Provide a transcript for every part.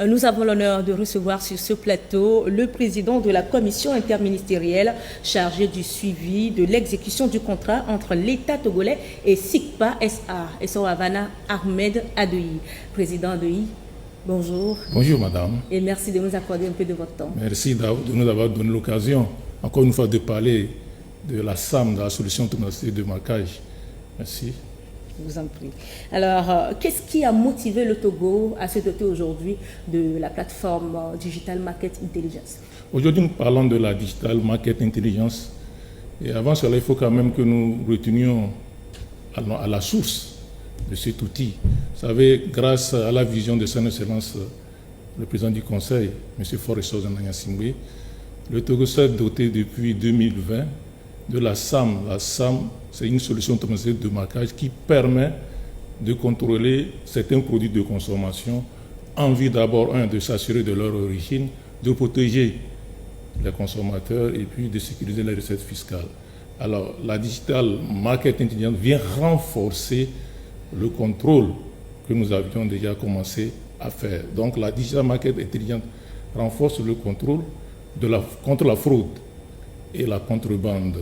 Nous avons l'honneur de recevoir sur ce plateau le président de la commission interministérielle chargée du suivi de l'exécution du contrat entre l'État togolais et SICPA SA, Essawavana Ahmed Adoyi. Président Adoyi, bonjour. Bonjour madame. Et merci de nous accorder un peu de votre temps. Merci de nous avoir donné l'occasion, encore une fois, de parler de la SAM, de la solution automatisée de marquage. Merci. Je vous en prie. Alors, qu'est-ce qui a motivé le Togo à se doter aujourd'hui de la plateforme Digital Market Intelligence? Aujourd'hui, nous parlons de la Digital Market Intelligence. Et avant cela, il faut quand même que nous retenions à la source de cet outil. Vous savez, grâce à la vision de son Excellence, le président du Conseil, M. Forest Nanyasingbe, le Togo s'est doté depuis 2020 de la SAM. La SAM, c'est une solution automatisée de marquage qui permet de contrôler certains produits de consommation en vue d'abord, de s'assurer de leur origine, de protéger les consommateurs et puis de sécuriser les recettes fiscales. Alors, la Digital Market Intelligence vient renforcer le contrôle que nous avions déjà commencé à faire. Donc, la Digital Market Intelligence renforce le contrôle contre la fraude et la contrebande,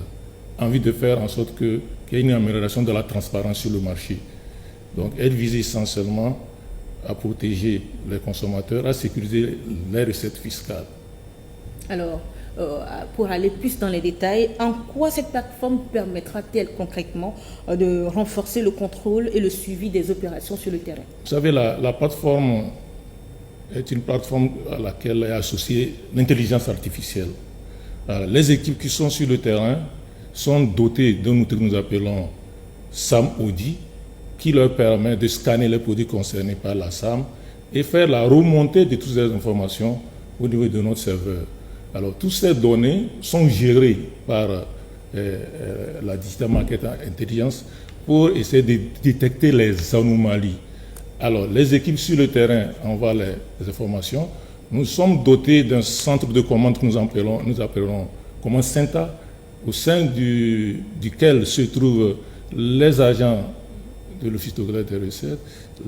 en vue de faire en sorte qu'il y ait une amélioration de la transparence sur le marché. Donc, elle vise essentiellement à protéger les consommateurs, à sécuriser les recettes fiscales. Alors, pour aller plus dans les détails, en quoi cette plateforme permettra-t-elle concrètement de renforcer le contrôle et le suivi des opérations sur le terrain? Vous savez, la plateforme est une plateforme à laquelle est associée l'intelligence artificielle. Alors, les équipes qui sont sur le terrain sont dotées d'un outil que nous appelons SAM Audi, qui leur permet de scanner les produits concernés par la SAM et faire la remontée de toutes ces informations au niveau de notre serveur. Alors, toutes ces données sont gérées par la Digital Market Intelligence pour essayer de détecter les anomalies. Alors, les équipes sur le terrain envoient les informations. Nous sommes dotés d'un centre de commande que nous appellerons commande CENTA, au sein duquel se trouvent les agents de l'Office togolais des recettes,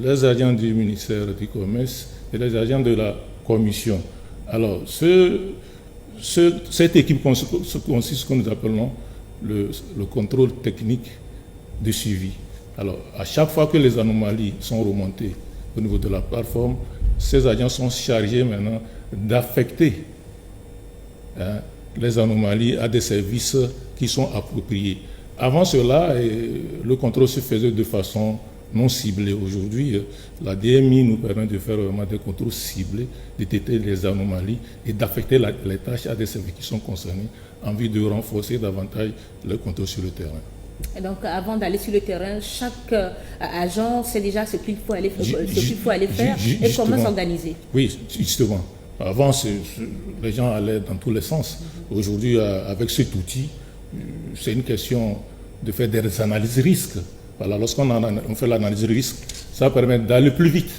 les agents du ministère du Commerce et les agents de la Commission. Alors, cette équipe consiste en ce que nous appelons le contrôle technique de suivi. Alors, à chaque fois que les anomalies sont remontées au niveau de la plateforme, ces agents sont chargés maintenant d'affecter les anomalies à des services qui sont appropriés. Avant cela, le contrôle se faisait de façon non ciblée. Aujourd'hui, la DMI nous permet de faire vraiment des contrôles ciblés, de détecter les anomalies et d'affecter les tâches à des services qui sont concernés en vue de renforcer davantage le contrôle sur le terrain. Et donc, avant d'aller sur le terrain, chaque agent sait déjà ce qu'il faut aller faire et comment s'organiser. Oui, justement. Avant, les gens allaient dans tous les sens. Aujourd'hui, avec cet outil, c'est une question de faire des analyses risques. Voilà, lorsqu'on fait l'analyse risque, ça permet d'aller plus vite,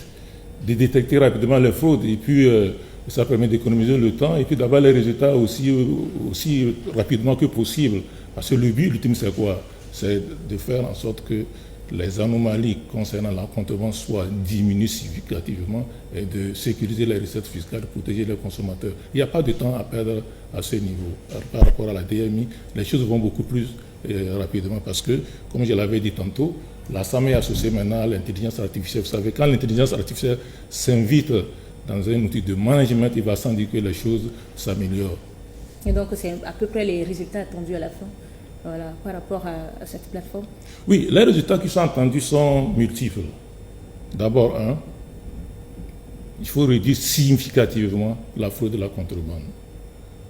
de détecter rapidement les fraudes et puis ça permet d'économiser le temps et puis d'avoir les résultats aussi rapidement que possible. Parce que le but ultime, c'est quoi? C'est de faire en sorte que les anomalies concernant la contrebande soient diminuées significativement et de sécuriser les recettes fiscales, de protéger les consommateurs. Il n'y a pas de temps à perdre à ce niveau. Par rapport à la DMI, les choses vont beaucoup plus rapidement parce que, comme je l'avais dit tantôt, la SAM est associée maintenant à l'intelligence artificielle. Vous savez, quand l'intelligence artificielle s'invite dans un outil de management, il va sans dire que les choses s'améliorent. Et donc, c'est à peu près les résultats attendus à la fin? Voilà, par rapport à cette plateforme? Oui, les résultats qui sont attendus sont multiples. D'abord, il faut réduire significativement la fraude et la contrebande.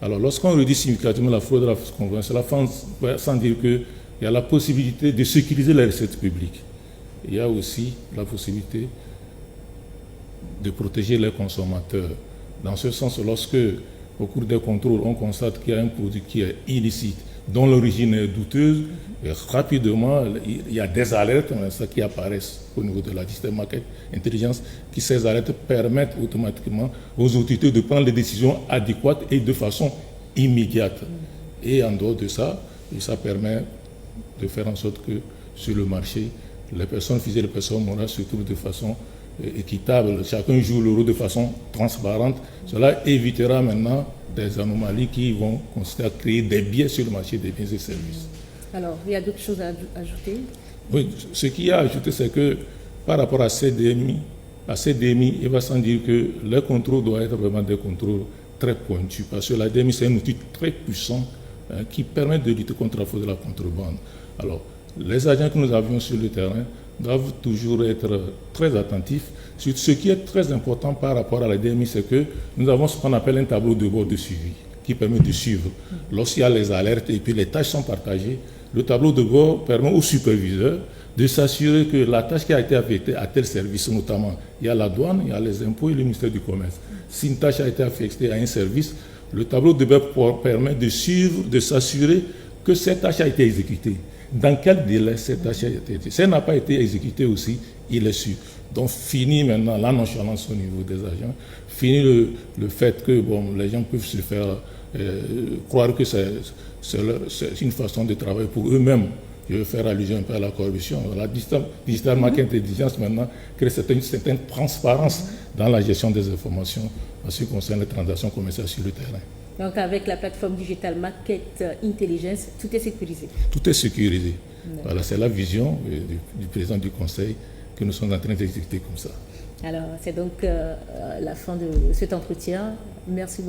Alors, lorsqu'on réduit significativement la fraude et la contrebande, cela fait sans dire qu'il y a la possibilité de sécuriser les recettes publiques. Il y a aussi la possibilité de protéger les consommateurs. Dans ce sens, lorsque, au cours des contrôles, on constate qu'il y a un produit qui est illicite, dont l'origine est douteuse, et rapidement, il y a des alertes qui apparaissent au niveau de la Digital Market Intelligence, qui ces alertes permettent automatiquement aux autorités de prendre les décisions adéquates et de façon immédiate. Et en dehors de ça, ça permet de faire en sorte que sur le marché, les personnes physiques et les personnes morales se trouvent de façon équitable, chacun joue le rôle de façon transparente. Cela évitera maintenant des anomalies qui vont consister à créer des biais sur le marché des biens et services. Alors, il y a d'autres choses à ajouter? Oui, ce qu'il y a à ajouter, c'est que par rapport à CDMI, il va sans dire que les contrôles doivent être vraiment des contrôles très pointus, parce que la DMI, c'est un outil très puissant qui permet de lutter contre la fraude de la contrebande. Alors, les agents que nous avions sur le terrain doivent toujours être très attentifs. Ce qui est très important par rapport à la DMI, c'est que nous avons ce qu'on appelle un tableau de bord de suivi qui permet de suivre. Lorsqu'il y a les alertes et puis les tâches sont partagées, le tableau de bord permet au superviseur de s'assurer que la tâche qui a été affectée à tel service, notamment, il y a la douane, il y a les impôts et le ministère du Commerce. Si une tâche a été affectée à un service, le tableau de bord permet de suivre, de s'assurer que cette tâche a été exécutée. Dans quel délai cette tâche a été exécutée? Si elle n'a pas été exécutée aussi, il est su. Donc, fini maintenant la nonchalance au niveau des agents, fini le fait que les gens peuvent se faire croire que c'est une façon de travailler pour eux-mêmes. Je vais faire allusion un peu à la corruption. La Digital Market Intelligence maintenant crée une certaine transparence dans la gestion des informations en ce qui concerne les transactions commerciales sur le terrain. Donc avec la plateforme Digital Market Intelligence, tout est sécurisé. Tout est sécurisé. Voilà, c'est la vision du président du Conseil que nous sommes en train d'exécuter comme ça. Alors, c'est donc la fin de cet entretien. Merci beaucoup.